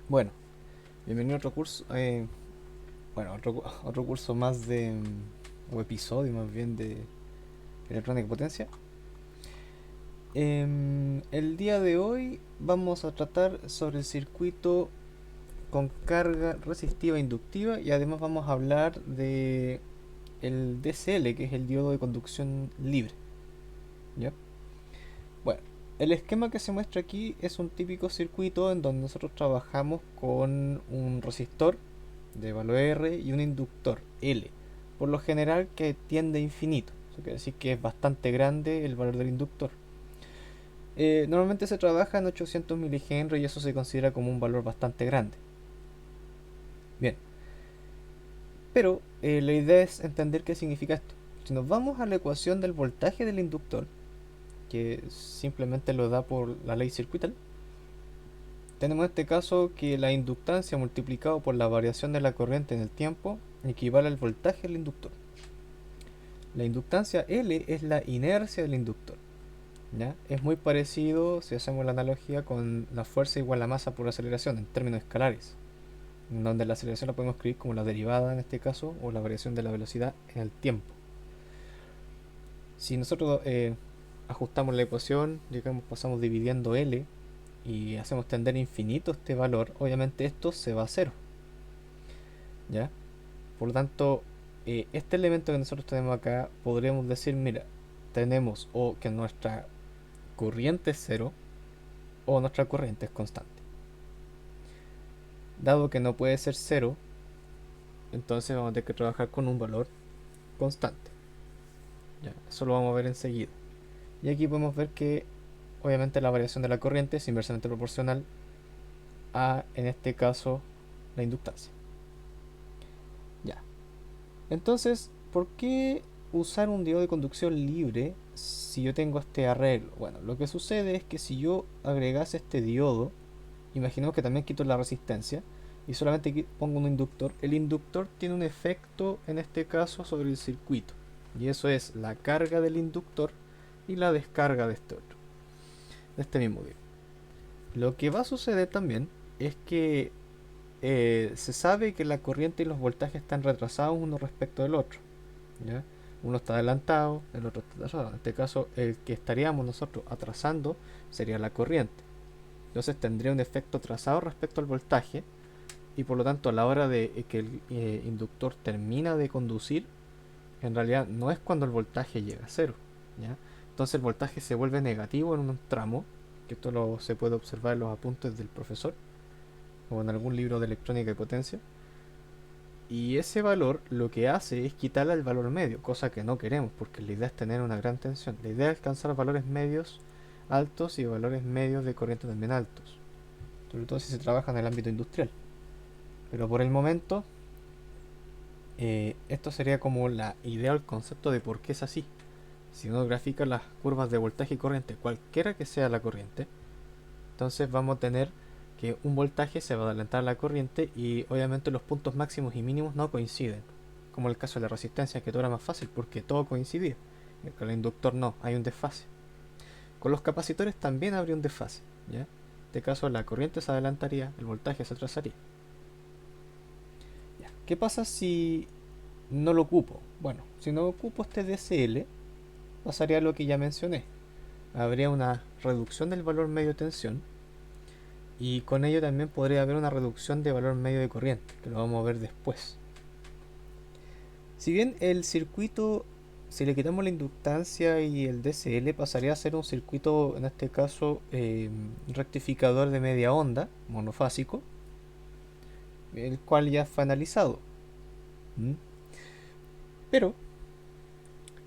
Bueno, bienvenido a otro curso, otro curso más o episodio más bien de electrónica y potencia. El día de hoy vamos a tratar sobre el circuito con carga resistiva e inductiva y además vamos a hablar de el DCL, que es el diodo de conducción libre. ¿Ya? Bueno, el esquema que se muestra aquí es un típico circuito en donde nosotros trabajamos con un resistor de valor R y un inductor L, por lo general que tiende a infinito. Eso quiere decir que es bastante grande el valor del inductor. Normalmente se trabaja en 800 milihenry y eso se considera como un valor bastante grande. Bien, pero la idea es entender qué significa esto. Si nos vamos a la ecuación del voltaje del inductor, que simplemente lo da por la ley circuital, tenemos en este caso que la inductancia multiplicado por la variación de la corriente en el tiempo equivale al voltaje del inductor. La inductancia L es la inercia del inductor. ¿Ya? Es muy parecido si hacemos la analogía con la fuerza igual a masa por aceleración en términos escalares, en donde la aceleración la podemos escribir como la derivada en este caso o la variación de la velocidad en el tiempo. Si nosotros ajustamos la ecuación, digamos pasamos dividiendo L y hacemos tender a infinito este valor, obviamente esto se va a cero. ¿Ya? Por lo tanto, este elemento que nosotros tenemos acá, podríamos decir, mira, tenemos o que nuestra corriente es cero o nuestra corriente es constante. Dado que no puede ser cero, entonces vamos a tener que trabajar con un valor constante. Ya, eso lo vamos a ver enseguida. Y aquí podemos ver que obviamente la variación de la corriente es inversamente proporcional a, en este caso, la inductancia. Ya. Entonces, ¿por qué usar un diodo de conducción libre si yo tengo este arreglo? Bueno, lo que sucede es que si yo agregase este diodo, imaginemos que también quito la resistencia y solamente pongo un inductor, el inductor tiene un efecto en este caso sobre el circuito. Y eso es la carga del inductor y la descarga de este otro, de este mismo diodo. Lo que va a suceder también es que se sabe que la corriente y los voltajes están retrasados uno respecto del otro. ¿Ya? Uno está adelantado, el otro está atrasado. En este caso, el que estaríamos nosotros atrasando sería la corriente. Entonces tendría un efecto trazado respecto al voltaje y por lo tanto a la hora de que el inductor termina de conducir, en realidad no es cuando el voltaje llega a cero. ¿Ya? Entonces el voltaje se vuelve negativo en un tramo, que se puede observar en los apuntes del profesor o en algún libro de electrónica y potencia. Y ese valor lo que hace es quitarle el valor medio, cosa que no queremos, porque la idea es tener una gran tensión. La idea es alcanzar valores medios altos y valores medios de corriente también altos, sobre todo si se trabaja en el ámbito industrial. Pero por el momento, esto sería como la idea o el concepto de por qué es así. Si uno grafica las curvas de voltaje y corriente, cualquiera que sea la corriente, entonces vamos a tener que un voltaje se va a adelantar a la corriente y obviamente los puntos máximos y mínimos no coinciden, como el caso de la resistencia, que todo era más fácil porque todo coincidía. Con el inductor no, hay un desfase. Con los capacitores también habría un desfase. ¿Ya? En este caso la corriente se adelantaría, el voltaje se atrasaría. ¿Ya? ¿Qué pasa si no lo ocupo? Bueno, si no ocupo este DCL, pasaría lo que ya mencioné. Habría una reducción del valor medio de tensión y con ello también podría haber una reducción de valor medio de corriente, que lo vamos a ver después. Si bien el circuito, si le quitamos la inductancia y el DCL, pasaría a ser un circuito, en este caso, rectificador de media onda, monofásico, el cual ya fue analizado. ¿Mm? Pero,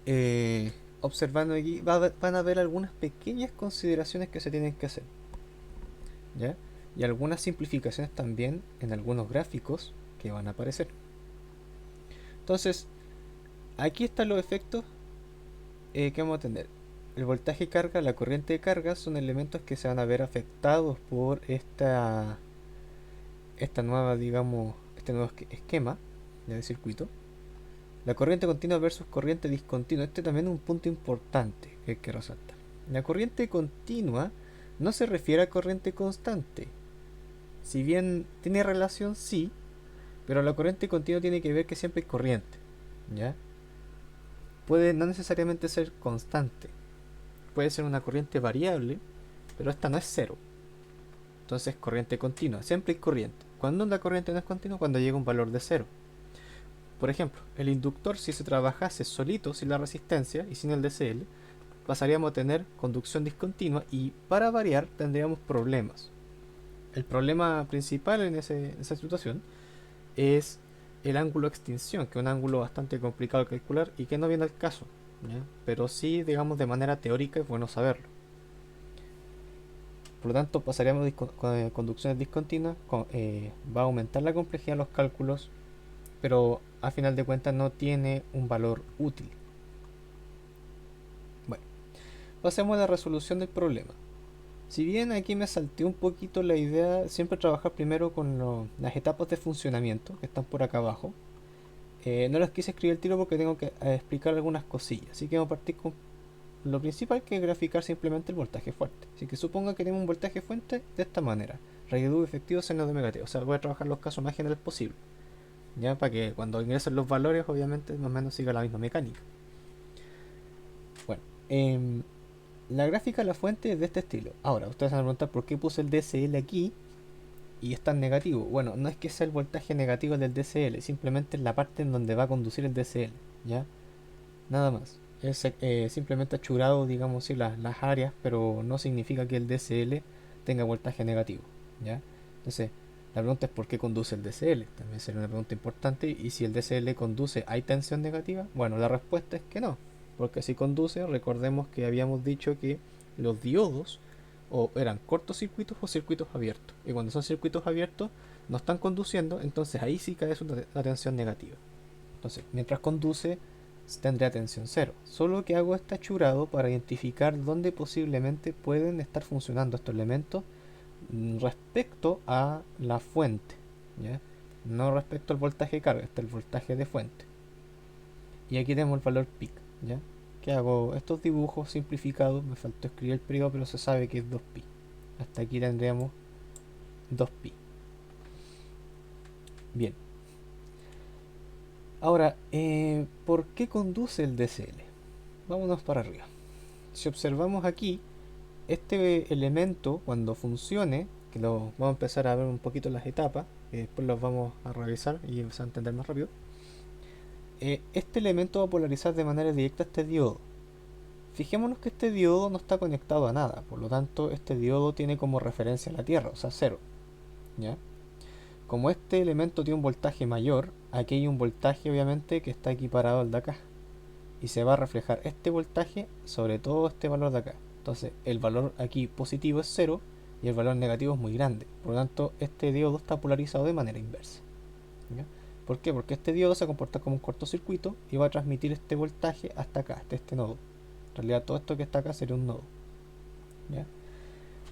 eh, observando aquí, van a haber algunas pequeñas consideraciones que se tienen que hacer. ¿Ya? Y algunas simplificaciones también en algunos gráficos que van a aparecer. Entonces, aquí están los efectos que vamos a tener. El voltaje y carga, la corriente de carga son elementos que se van a ver afectados por esta nueva, digamos, este nuevo esquema de circuito. La corriente continua versus corriente discontinua. Este también es un punto importante que hay que resaltar. La corriente continua no se refiere a corriente constante, Si bien tiene relación, sí, pero la corriente continua tiene que ver que siempre hay corriente, ¿ya? Puede no necesariamente ser constante, puede ser una corriente variable, pero esta no es cero. Entonces corriente continua, siempre hay corriente. ¿Cuándo la corriente no es continua? Cuando llega un valor de cero. Por ejemplo, el inductor, si se trabajase solito, sin la resistencia y sin el DCL, pasaríamos a tener conducción discontinua y para variar tendríamos problemas. El problema principal en esa situación es el ángulo de extinción, que es un ángulo bastante complicado de calcular y que no viene al caso, ¿ya? Pero sí, digamos, de manera teórica es bueno saberlo. Por lo tanto, pasaríamos con conducciones discontinuas, va a aumentar la complejidad de los cálculos, pero a final de cuentas no tiene un valor útil. Bueno, pasemos a la resolución del problema. Si bien aquí me salté un poquito la idea, siempre trabajar primero con las etapas de funcionamiento que están por acá abajo. No las quise escribir el tiro porque tengo que explicar algunas cosillas, así que vamos a partir con lo principal, que es graficar simplemente el voltaje fuerte. Así que suponga que tenemos un voltaje fuente de esta manera: raíz de V efectivo seno de omega t. O sea, voy a trabajar los casos más generales posible, ya para que cuando ingresen los valores obviamente más o menos siga la misma mecánica. Bueno, la gráfica de la fuente es de este estilo. Ahora, ustedes van a preguntar por qué puse el DCL aquí y está en negativo. Bueno, no es que sea el voltaje negativo del DCL, simplemente es la parte en donde va a conducir el DCL, ¿ya? Nada más. Es simplemente achurado, digamos así, las áreas, pero no significa que el DCL tenga voltaje negativo, ¿ya? Entonces, la pregunta es por qué conduce el DCL. También sería una pregunta importante. Y si el DCL conduce, ¿hay tensión negativa? Bueno, la respuesta es que no. Porque si conduce, recordemos que habíamos dicho que los diodos o eran cortocircuitos o circuitos abiertos. Y cuando son circuitos abiertos, no están conduciendo, entonces ahí sí cae una tensión negativa. Entonces, mientras conduce, tendría tensión cero. Solo que hago este achurado para identificar dónde posiblemente pueden estar funcionando estos elementos respecto a la fuente, ¿ya? No respecto al voltaje de carga, este es el voltaje de fuente. Y aquí tenemos el valor peak, ¿ya? Que hago estos dibujos simplificados, me faltó escribir el periodo, pero se sabe que es 2pi. Hasta aquí tendríamos 2pi. Bien. Ahora, ¿por qué conduce el DCL? Vámonos para arriba. Si observamos aquí, este elemento cuando funcione, que lo vamos a empezar a ver un poquito en las etapas, y después los vamos a revisar y se va a entender más rápido. Este elemento va a polarizar de manera directa este diodo. Fijémonos que este diodo no está conectado a nada, por lo tanto este diodo tiene como referencia la Tierra, o sea, cero, ¿ya? Como este elemento tiene un voltaje mayor, aquí hay un voltaje obviamente que está equiparado al de acá, y se va a reflejar este voltaje sobre todo este valor de acá. Entonces el valor aquí positivo es 0 y el valor negativo es muy grande, por lo tanto este diodo está polarizado de manera inversa, ¿ya? ¿Por qué? Porque este diodo se comporta como un cortocircuito y va a transmitir este voltaje hasta acá, hasta este nodo. En realidad todo esto que está acá sería un nodo, ¿ya?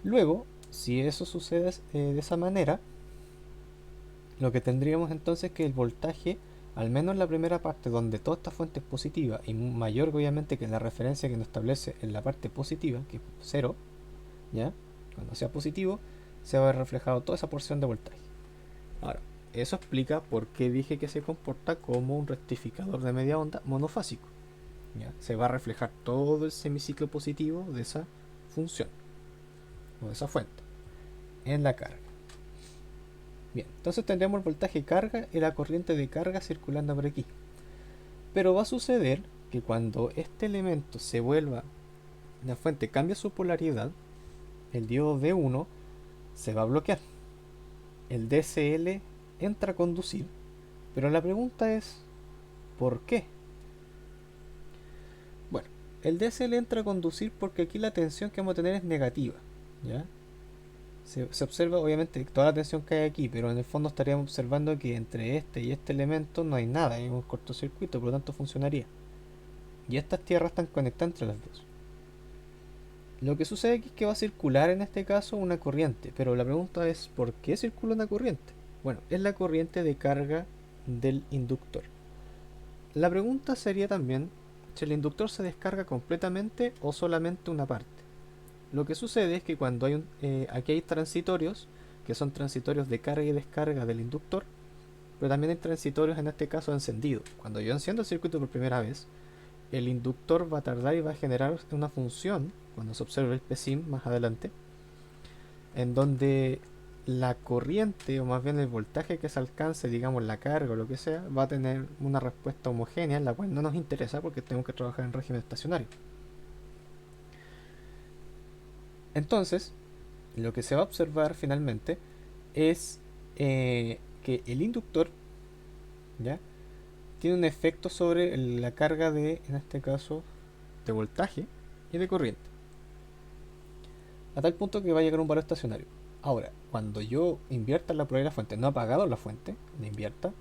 Luego, si eso sucede de esa manera, lo que tendríamos entonces es que el voltaje, al menos en la primera parte donde toda esta fuente es positiva y mayor obviamente que la referencia que nos establece en la parte positiva, que es 0, ¿ya? Cuando sea positivo, se va a ver reflejado toda esa porción de voltaje. Ahora, eso explica por qué dije que se comporta como un rectificador de media onda monofásico, ¿ya? Se va a reflejar todo el semiciclo positivo de esa función o de esa fuente en la carga. Bien, entonces tendremos el voltaje carga y la corriente de carga circulando por aquí. Pero va a suceder que cuando este elemento se vuelva, la fuente cambia su polaridad, el diodo D1 se va a bloquear. El DCL entra a conducir, pero la pregunta es, ¿por qué? Bueno, el DCL entra a conducir porque aquí la tensión que vamos a tener es negativa, ¿ya? Se observa obviamente toda la tensión que hay aquí, pero en el fondo estaríamos observando que entre este y este elemento no hay nada, hay un cortocircuito, por lo tanto funcionaría. Y estas tierras están conectadas entre las dos. Lo que sucede aquí es que va a circular en este caso una corriente, pero la pregunta es, ¿por qué circula una corriente? Bueno, es la corriente de carga del inductor. La pregunta sería también si el inductor se descarga completamente o solamente una parte. Lo que sucede es que cuando aquí hay transitorios, que son transitorios de carga y descarga del inductor, pero también hay transitorios en este caso encendidos. Cuando yo enciendo el circuito por primera vez, el inductor va a tardar y va a generar una función, cuando se observe el PSIM más adelante, en donde la corriente, o más bien el voltaje que se alcance, digamos la carga o lo que sea, va a tener una respuesta homogénea, la cual no nos interesa porque tenemos que trabajar en régimen estacionario. Entonces, lo que se va a observar finalmente es que el inductor, ¿ya?, tiene un efecto sobre la carga de, en este caso, de voltaje y de corriente, a tal punto que va a llegar a un valor estacionario. Ahora, cuando yo invierta la prueba de la fuente, no he apagado la fuente, la invierta,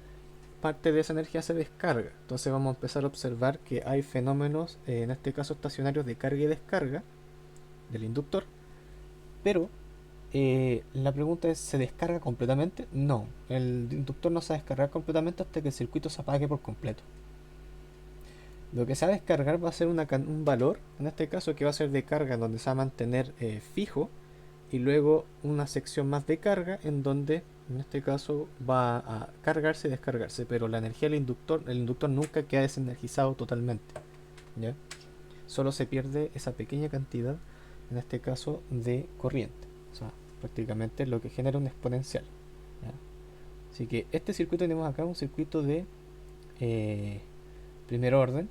parte de esa energía se descarga. Entonces vamos a empezar a observar que hay fenómenos, en este caso estacionarios, de carga y descarga del inductor, pero la pregunta es, ¿se descarga completamente? No, el inductor no se va a descargar completamente hasta que el circuito se apague por completo. Lo que se va a descargar va a ser un valor, en este caso que va a ser de carga, donde se va a mantener fijo, y luego una sección más de carga en donde en este caso va a cargarse y descargarse, pero la energía del inductor, el inductor nunca queda desenergizado totalmente, ¿ya? Solo se pierde esa pequeña cantidad, en este caso, de corriente, o sea, prácticamente lo que genera un exponencial, ¿ya? Así que este circuito tenemos acá, un circuito de eh, primer orden,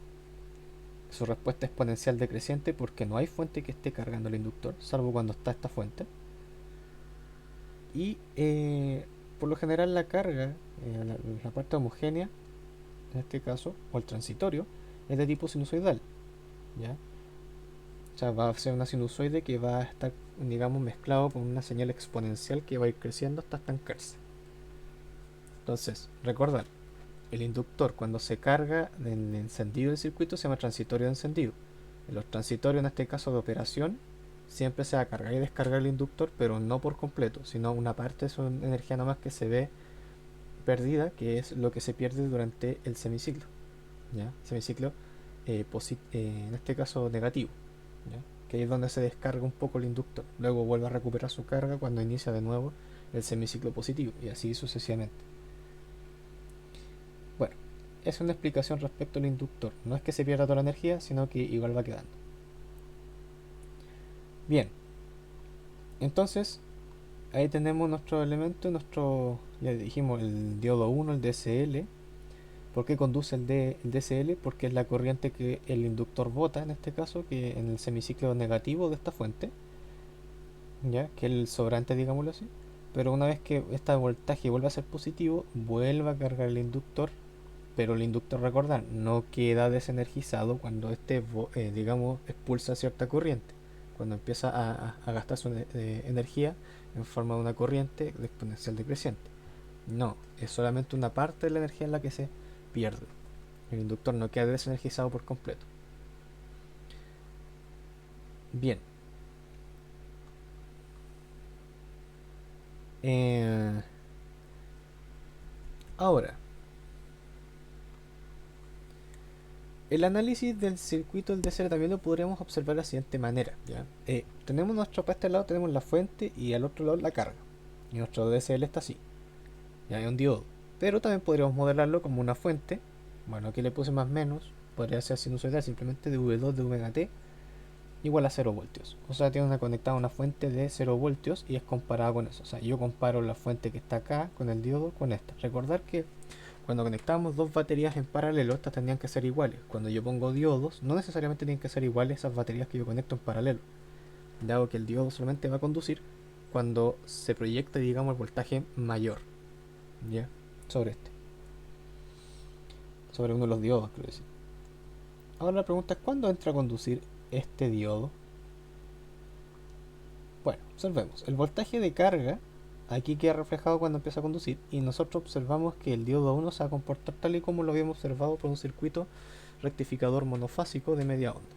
su respuesta exponencial decreciente porque no hay fuente que esté cargando el inductor, salvo cuando está esta fuente. Y por lo general la carga, la parte homogénea, en este caso, o el transitorio, es de tipo sinusoidal, ¿ya? O sea, va a ser una sinusoide que va a estar, digamos, mezclado con una señal exponencial que va a ir creciendo hasta estancarse. Entonces, recordar, el inductor cuando se carga en el encendido del circuito se llama transitorio de encendido. En los transitorios, en este caso de operación, siempre se va a cargar y descargar el inductor, pero no por completo, sino una parte de su energía nomás que se ve perdida, que es lo que se pierde durante el semiciclo, ¿ya? Semiciclo en este caso negativo, ¿ya? Que es donde se descarga un poco el inductor, luego vuelve a recuperar su carga cuando inicia de nuevo el semiciclo positivo, y así sucesivamente. Bueno, es una explicación respecto al inductor. No es que se pierda toda la energía, sino que igual va quedando. Bien, entonces ahí tenemos nuestro elemento, ya dijimos, el diodo 1, el DCL. ¿Por qué conduce el DCL? Porque es la corriente que el inductor bota, en este caso, que en el semiciclo negativo de esta fuente, ya que es el sobrante, digámoslo así. Pero una vez que este voltaje vuelve a ser positivo, vuelve a cargar el inductor, pero el inductor, recordar, no queda desenergizado cuando digamos, expulsa cierta corriente, cuando empieza a gastar su energía en forma de una corriente de exponencial decreciente. No, es solamente una parte de la energía en la que se pierde. El inductor no queda desenergizado por completo. Bien. Eh, Ahora, el análisis del circuito del DCL también lo podríamos observar de la siguiente manera, ¿ya? Tenemos para este lado tenemos la fuente y al otro lado la carga. Y nuestro DCL está así. Ya hay un diodo. Pero también podríamos modelarlo como una fuente. Bueno, aquí le puse más menos. Podría ser sinusoidal simplemente de V2 de omega t igual a 0 voltios. O sea, tiene conectada una fuente de 0 voltios y es comparada con eso. O sea, yo comparo la fuente que está acá con el diodo con esta. Recordar que cuando conectamos dos baterías en paralelo, estas tendrían que ser iguales. Cuando yo pongo diodos, no necesariamente tienen que ser iguales esas baterías que yo conecto en paralelo, dado que el diodo solamente va a conducir cuando se proyecta, digamos, el voltaje mayor, ¿ya? Sobre sobre uno de los diodos, quiero decir. Ahora la pregunta es, ¿cuándo entra a conducir este diodo? Bueno, observemos. El voltaje de carga aquí queda reflejado cuando empieza a conducir, y nosotros observamos que el diodo 1 se va a comportar tal y como lo habíamos observado por un circuito rectificador monofásico de media onda.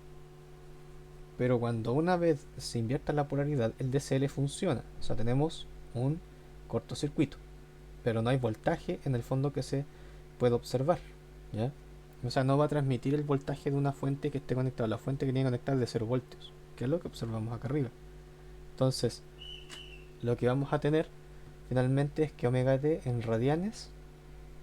Pero cuando una vez se invierta la polaridad, el DCL funciona. O sea, tenemos un cortocircuito, pero no hay voltaje en el fondo que se puede observar, ¿ya? O sea, no va a transmitir el voltaje de una fuente que esté conectada. La fuente que tiene que conectar es de 0 voltios, que es lo que observamos acá arriba. Entonces, lo que vamos a tener finalmente es que omega t en radianes,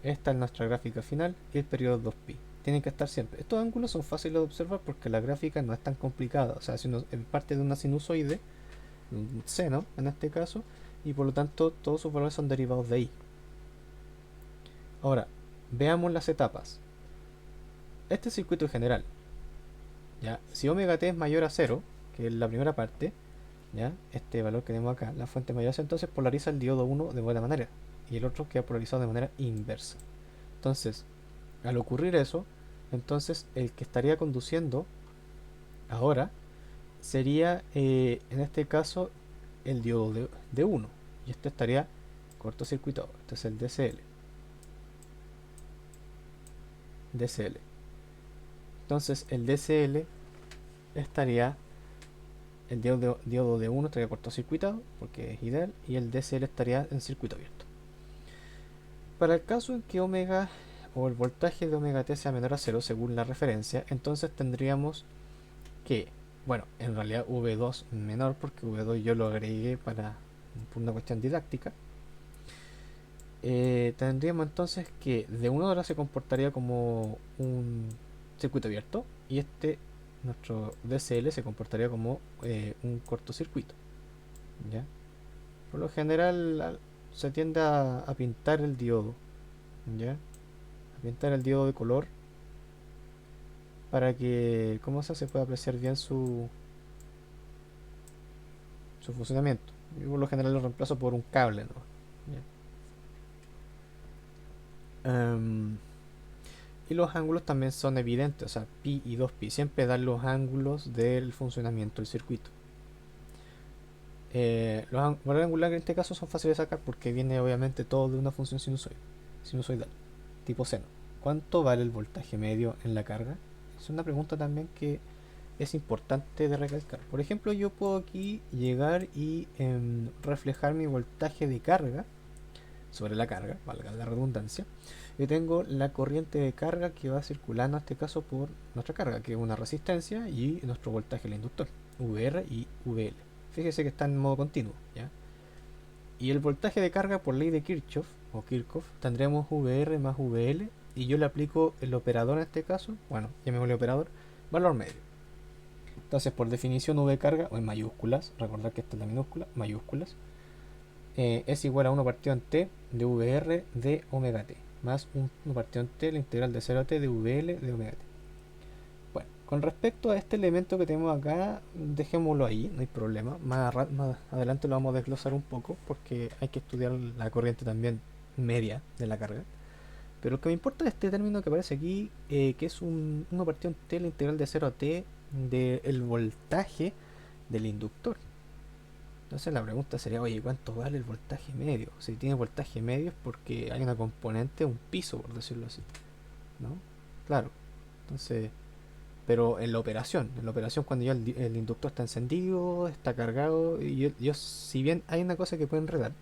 esta es nuestra gráfica final y el periodo 2pi. Tienen que estar siempre. Estos ángulos son fáciles de observar porque la gráfica no es tan complicada. O sea, si uno parte de una sinusoide, un seno en este caso, y por lo tanto todos sus valores son derivados de ahí. Ahora, veamos las etapas. Este circuito general, ¿ya? Si omega t es mayor a 0, que es la primera parte, ¿ya? Este valor que tenemos acá, la fuente mayor a 0, entonces polariza el diodo 1 de buena manera y el otro queda polarizado de manera inversa. Entonces, al ocurrir eso, entonces el que estaría conduciendo ahora sería, en este caso, el diodo de 1 y este estaría cortocircuitado. Este es el DCL. Entonces el DCL estaría, el diodo de 1 estaría cortocircuitado porque es ideal y el DCL estaría en circuito abierto. Para el caso en que omega o el voltaje de omega t sea menor a 0 según la referencia, entonces tendríamos que, bueno, en realidad V2 menor porque V2 yo lo agregué por una cuestión didáctica. Tendríamos entonces que de 1 hora se comportaría como un circuito abierto y nuestro DCL se comportaría como un cortocircuito, ¿ya? Por lo general se tiende a pintar el diodo, ¿ya? A pintar el diodo de color para que, ¿cómo se pueda apreciar bien su funcionamiento? Yo por lo general lo reemplazo por un cable, ¿no? ¿Ya? Y los ángulos también son evidentes, o sea, pi y 2pi siempre dan los ángulos del funcionamiento del circuito. Los valores angulares en este caso son fáciles de sacar porque viene obviamente todo de una función sinusoidal, tipo seno. ¿Cuánto vale el voltaje medio en la carga? Es una pregunta también que es importante de recalcar. Por ejemplo, yo puedo aquí llegar y reflejar mi voltaje de carga sobre la carga, valga la redundancia, y tengo la corriente de carga que va circulando en este caso por nuestra carga, que es una resistencia, y nuestro voltaje del inductor, VR y VL. Fíjese que está en modo continuo, ¿ya? Y el voltaje de carga por ley de Kirchhoff, o Kirchhoff, tendremos VR más VL, y yo le aplico el operador en este caso, bueno, llamémosle operador, valor medio. Entonces, por definición, V carga, o en mayúsculas, recordar que esta es la minúscula, mayúsculas, es igual a 1 partido en t de VR de omega t, más 1 partido en t, la integral de 0 a t de VL de omega t. Bueno, con respecto a este elemento que tenemos acá, dejémoslo ahí, no hay problema. Más adelante lo vamos a desglosar un poco porque hay que estudiar la corriente también media de la carga. Pero lo que me importa es este término que aparece aquí, que es 1 partido en t, la integral de 0 a t del voltaje del inductor. Entonces la pregunta sería, oye, ¿cuánto vale el voltaje medio? Si tiene voltaje medio es porque hay una componente, un piso, por decirlo así, ¿no? Claro. Entonces, pero en la operación cuando ya el inductor está encendido, está cargado, y si bien hay una cosa que puede enredar,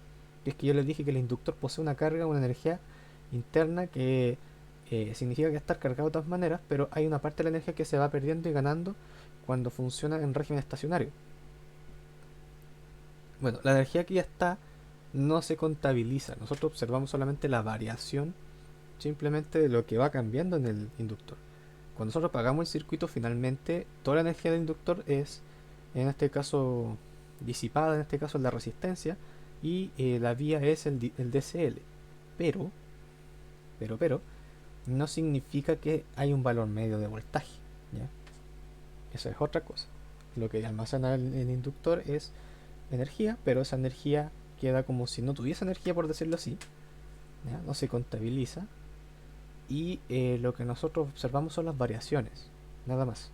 que es que yo les dije que el inductor posee una carga, una energía interna que significa que está cargado de todas maneras, pero hay una parte de la energía que se va perdiendo y ganando cuando funciona en régimen estacionario. Bueno, la energía que ya está no se contabiliza. Nosotros observamos solamente la variación simplemente de lo que va cambiando en el inductor. Cuando nosotros apagamos el circuito, finalmente toda la energía del inductor es, en este caso, disipada, en este caso la resistencia, y la vía es el DCL. Pero, pero, no significa que hay un valor medio de voltaje, ¿ya? Eso es otra cosa. Lo que almacena el inductor es energía, pero esa energía queda como si no tuviese energía, por decirlo así, ¿ya? No se contabiliza y lo que nosotros observamos son las variaciones, nada más.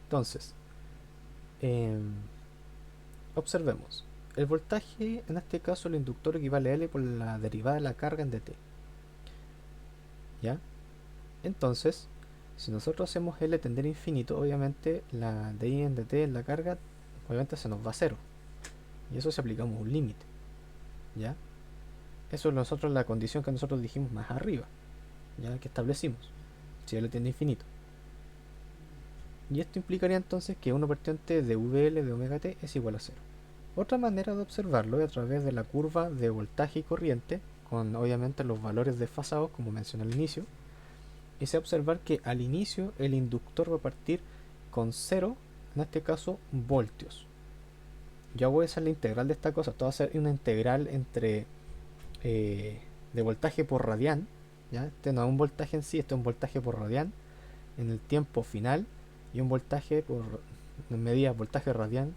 Entonces, eh, observemos. El voltaje, en este caso el inductor equivale a L por la derivada de la carga en dt, ¿ya? Entonces, si nosotros hacemos L tender a infinito, obviamente la di en dt en la carga, obviamente se nos va a cero. Y eso si aplicamos un límite, ¿ya? Eso es nosotros la condición que nosotros dijimos más arriba, ya que establecimos, si L tiende a infinito. Y esto implicaría entonces que 1 partido en t de VL de omega t es igual a 0. Otra manera de observarlo es a través de la curva de voltaje y corriente, con obviamente los valores desfasados, como mencioné al inicio, y se va a observar que al inicio el inductor va a partir con 0, en este caso, voltios. Ya voy a hacer la integral de esta cosa, esto va a ser una integral entre de voltaje por radián, ¿ya? Este no es un voltaje en sí, este es un voltaje por radián en el tiempo final y un voltaje por medida voltaje radián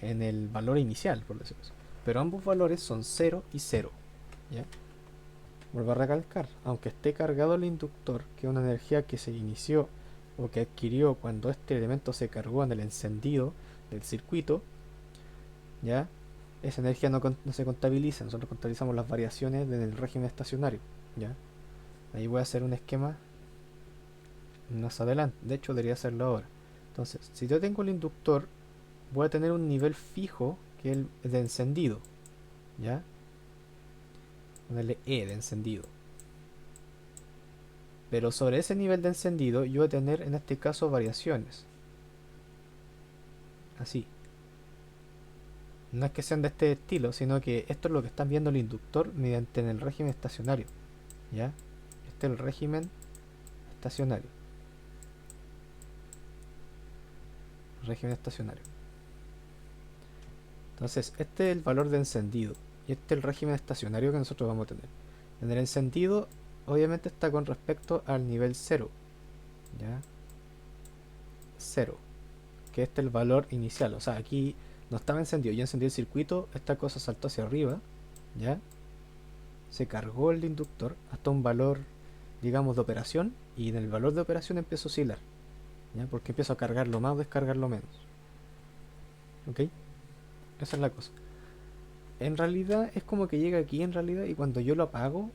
en el valor inicial, por decirlo así. Pero ambos valores son 0 y 0, ¿ya? Vuelvo a recalcar, aunque esté cargado el inductor, que es una energía que se inició o que adquirió cuando este elemento se cargó en el encendido del circuito, ¿ya? Esa energía no se contabiliza, nosotros contabilizamos las variaciones del régimen estacionario, ¿ya? Ahí voy a hacer un esquema más adelante, de hecho debería hacerlo ahora. Entonces, si yo tengo el inductor, voy a tener un nivel fijo que es el de encendido, ¿ya? Ponerle E de encendido. Pero sobre ese nivel de encendido yo voy a tener en este caso variaciones. Así. No es que sean de este estilo, sino que esto es lo que están viendo el inductor mediante en el régimen estacionario, ¿ya? Este es el régimen estacionario. Régimen estacionario. Entonces, este es el valor de encendido. Y este es el régimen estacionario que nosotros vamos a tener. En el encendido, obviamente está con respecto al nivel 0. ¿Ya? 0. Que este es el valor inicial. O sea, aquí no estaba encendido. Yo encendí el circuito, esta cosa saltó hacia arriba. ¿Ya? Se cargó el inductor hasta un valor, digamos, de operación. Y en el valor de operación empiezo a oscilar. ¿Ya? Porque empiezo a cargarlo más o descargarlo menos. ¿Ok? Esa es la cosa. En realidad es como que llega aquí en realidad y cuando yo lo apago,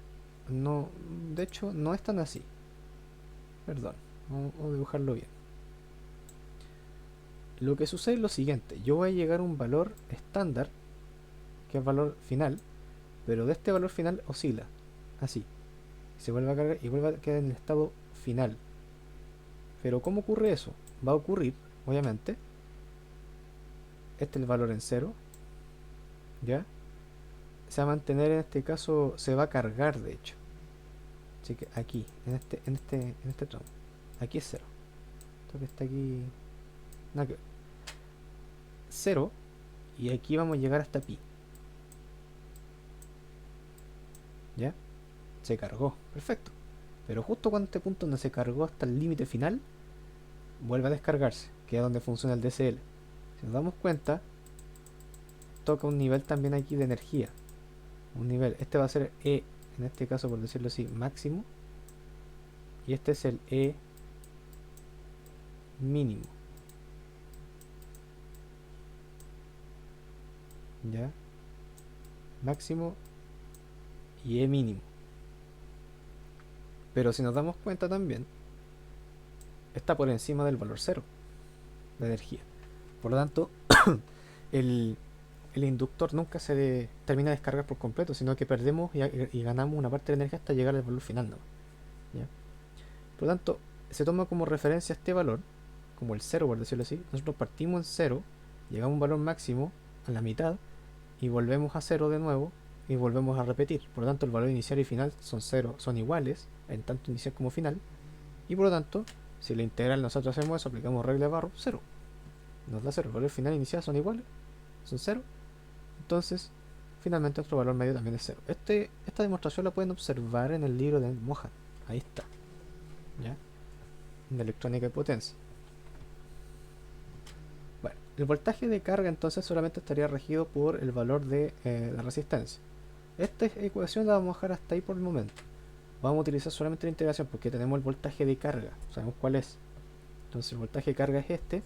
no, de hecho no es tan así. Perdón, vamos a dibujarlo bien. Lo que sucede es lo siguiente, yo voy a llegar a un valor estándar, que es valor final, pero de este valor final oscila, así. Se vuelve a cargar y vuelve a quedar en el estado final. Pero ¿cómo ocurre eso? Va a ocurrir, obviamente, este es el valor en cero, ¿ya? Se va a mantener en este caso, se va a cargar de hecho. Así que aquí, en este tramo, aquí es cero. Esto que está aquí, nada que ver. Cero, y aquí vamos a llegar hasta pi. ¿Ya? Se cargó, perfecto. Pero justo cuando este punto donde se cargó hasta el límite final, vuelve a descargarse, que es donde funciona el DSL. Si nos damos cuenta, toca un nivel también aquí de energía. Un nivel, este va a ser E, en este caso por decirlo así, máximo. Y este es el E mínimo. ¿Ya? Máximo y E mínimo. Pero si nos damos cuenta también, está por encima del valor cero de energía. Por lo tanto, el, el inductor nunca termina de descargar por completo, sino que perdemos y ganamos una parte de energía hasta llegar al valor final, ¿no? ¿Ya? Por lo tanto, se toma como referencia este valor, como el cero por decirlo así. Nosotros partimos en cero, llegamos a un valor máximo a la mitad y volvemos a cero de nuevo y volvemos a repetir. Por lo tanto, el valor inicial y final son cero, son iguales en tanto inicial como final. Y por lo tanto, si la integral nosotros hacemos eso, aplicamos regla de Barrow, cero. Nos da cero. El valor final e inicial son iguales, son cero. Entonces, finalmente nuestro valor medio también es cero. Esta demostración la pueden observar en el libro de Mohan. Ahí está. ¿Ya? De electrónica y potencia. Bueno, el voltaje de carga entonces solamente estaría regido por el valor de la resistencia. Esta ecuación la vamos a dejar hasta ahí por el momento. Vamos a utilizar solamente la integración porque tenemos el voltaje de carga, sabemos cuál es. Entonces el voltaje de carga es este.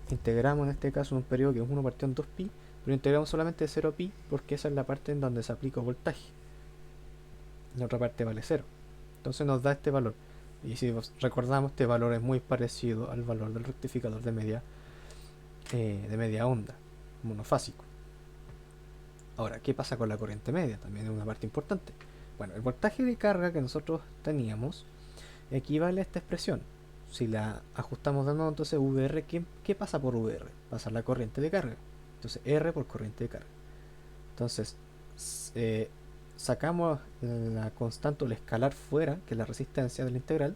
Integramos en este caso en un periodo que es 1 partido en 2pi, pero integramos solamente de 0 a pi porque esa es la parte en donde se aplica voltaje. La otra parte vale 0. Entonces nos da este valor. Y si recordamos, este valor es muy parecido al valor del rectificador de media onda, monofásico. Ahora, ¿qué pasa con la corriente media? También es una parte importante. Bueno, el voltaje de carga que nosotros teníamos equivale a esta expresión. Si la ajustamos de nuevo, entonces VR, ¿qué pasa por VR? Pasa la corriente de carga. Entonces R por corriente de carga. Entonces sacamos la constante o el escalar fuera, que es la resistencia de la integral,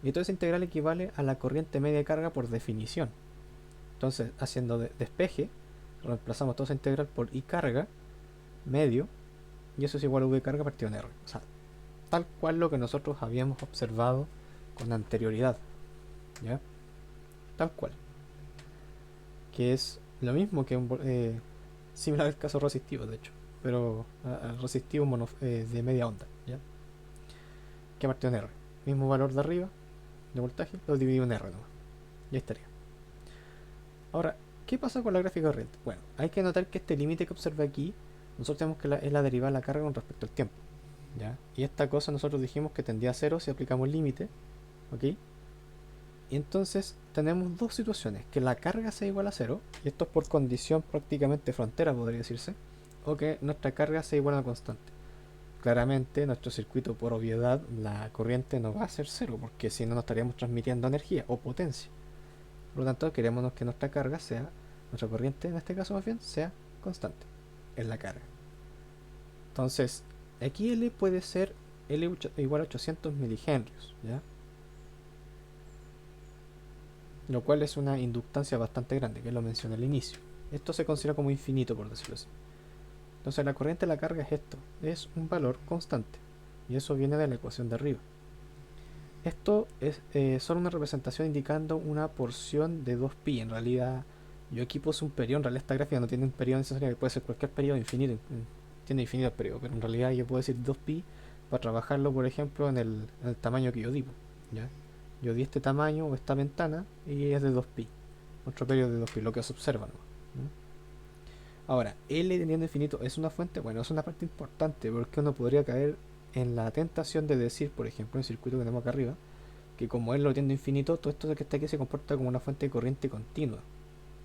y toda esa integral equivale a la corriente media de carga por definición. Entonces, haciendo despeje, reemplazamos toda esa integral por I carga medio, y eso es igual a V carga partido en R. O sea, tal cual lo que nosotros habíamos observado con anterioridad. ¿Ya? Tal cual. Que es lo mismo que similar al caso resistivo, de hecho. Pero al resistivo de media onda. ¿Ya? Que partió en R. Mismo valor de arriba de voltaje, lo dividido en R nomás. Ya estaría. Ahora, ¿qué pasa con la gráfica corriente? Bueno, hay que notar que este límite que observa aquí, nosotros tenemos que es la derivada de la carga con respecto al tiempo. ¿Ya? Y esta cosa nosotros dijimos que tendría a 0 si aplicamos el límite. ¿Ok? Y entonces tenemos dos situaciones, que la carga sea igual a 0, y esto es por condición prácticamente frontera podría decirse, o que nuestra carga sea igual a una constante. Claramente nuestro circuito, por obviedad, la corriente no va a ser 0, porque si no, nos estaríamos transmitiendo energía o potencia. Por lo tanto, queremos que nuestra carga sea, nuestra corriente en este caso más bien, sea constante en la carga. Entonces, aquí L puede ser L igual a 800 milihenrios, ¿ya? Lo cual es una inductancia bastante grande, que lo mencioné al inicio. Esto se considera como infinito, por decirlo así. Entonces la corriente de la carga es esto, es un valor constante, y eso viene de la ecuación de arriba. Esto es solo una representación indicando una porción de 2pi. En realidad, yo aquí puse un periodo, en realidad esta gráfica no tiene un periodo necesario, puede ser cualquier periodo infinito, tiene infinito el periodo, pero en realidad yo puedo decir 2pi para trabajarlo, por ejemplo, en el tamaño que yo di, ¿ya? Yo di este tamaño o esta ventana y es de 2pi. Otro periodo de 2pi, lo que se observa, ¿no? Ahora, L teniendo infinito es una fuente, bueno, es una parte importante porque uno podría caer en la tentación de decir, por ejemplo, en el circuito que tenemos acá arriba, que como L lo tiene infinito, todo esto que está aquí se comporta como una fuente de corriente continua,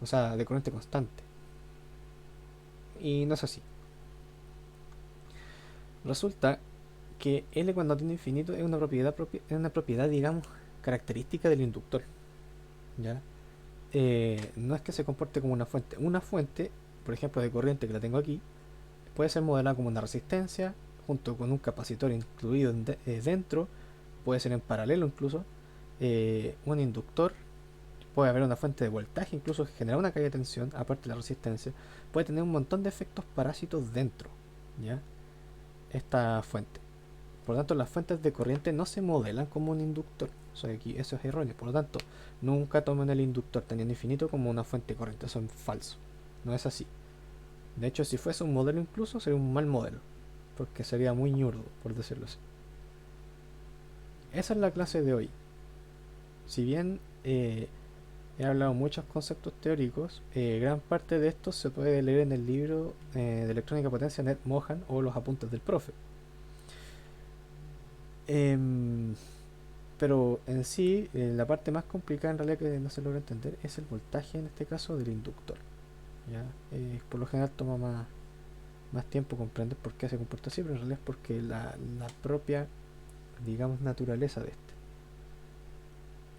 o sea, de corriente constante. Y no es así. Resulta que L cuando tiene infinito es una propiedad, digamos, característica del inductor. ¿Ya? No es que se comporte como una fuente. Una fuente, por ejemplo, de corriente que la tengo aquí, puede ser modelada como una resistencia, junto con un capacitor incluido dentro, puede ser en paralelo incluso, un inductor, puede haber una fuente de voltaje, incluso generar una caída de tensión, aparte de la resistencia, puede tener un montón de efectos parásitos dentro, ¿ya? Esta fuente. Por lo tanto, las fuentes de corriente no se modelan como un inductor. O sea, aquí eso es erróneo. Por lo tanto, nunca tomen el inductor teniendo infinito como una fuente de corriente. Eso es falso. No es así. De hecho, si fuese un modelo incluso, sería un mal modelo. Porque sería muy ñurdo, por decirlo así. Esa es la clase de hoy. Si bien he hablado muchos conceptos teóricos, gran parte de esto se puede leer en el libro de electrónica potencia Ned Mohan o los apuntes del profe. Em, pero en sí, la parte más complicada en realidad que no se logra entender es el voltaje, en este caso, del inductor. ¿Ya? Por lo general toma más tiempo comprender por qué se comporta así, pero en realidad es porque la propia, digamos, naturaleza de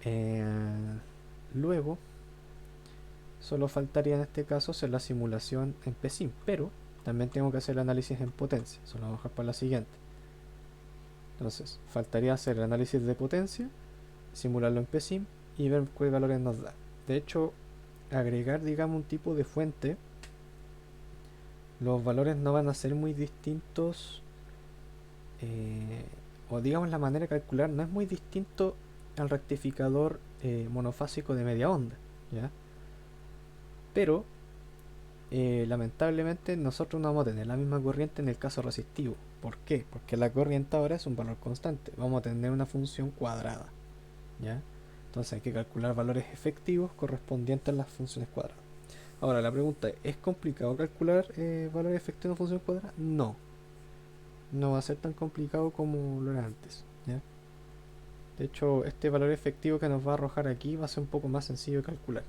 este. Luego, solo faltaría en este caso hacer la simulación en PSIM, pero también tengo que hacer el análisis en potencia. Eso lo vamos a dejar para la siguiente. Entonces, faltaría hacer el análisis de potencia, simularlo en PSIM y ver qué valores nos da. De hecho, agregar, digamos, un tipo de fuente, los valores no van a ser muy distintos, o digamos la manera de calcular no es muy distinto al rectificador monofásico de media onda, ¿ya? Pero lamentablemente nosotros no vamos a tener la misma corriente en el caso resistivo. ¿Por qué? Porque la corriente ahora es un valor constante, vamos a tener una función cuadrada, ¿ya? Entonces hay que calcular valores efectivos correspondientes a las funciones cuadradas. Ahora la pregunta ¿es complicado calcular valores efectivos en una función cuadrada? No, no va a ser tan complicado como lo era antes, ¿ya? De hecho, este valor efectivo que nos va a arrojar aquí va a ser un poco más sencillo de calcular.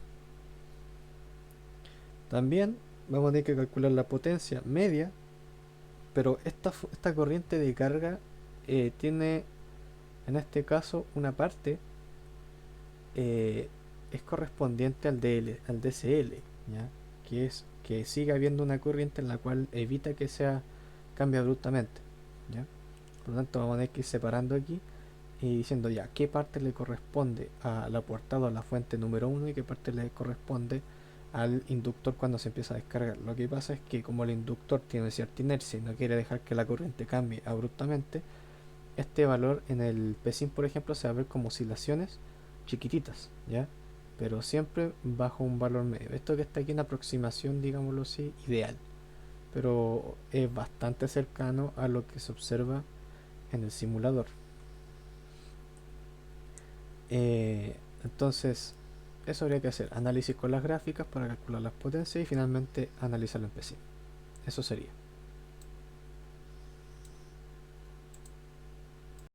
También vamos a tener que calcular la potencia media, pero esta corriente de carga tiene en este caso una parte es correspondiente al DCL, ¿ya? Que que siga habiendo una corriente en la cual evita que sea cambie abruptamente, ¿ya? Por lo tanto vamos a tener que ir separando aquí y diciendo ya qué parte le corresponde al aportado a la fuente número uno y qué parte le corresponde al inductor cuando se empieza a descargar. Lo que pasa es que como el inductor tiene cierta inercia y no quiere dejar que la corriente cambie abruptamente, este valor en el PSIM, por ejemplo, se va a ver como oscilaciones chiquititas, ¿ya? Pero siempre bajo un valor medio. Esto que está aquí en aproximación, digámoslo así, ideal, pero es bastante cercano a lo que se observa en el simulador. Entonces, eso habría que hacer, análisis con las gráficas para calcular las potencias y finalmente analizarlo en PSIM. Eso sería.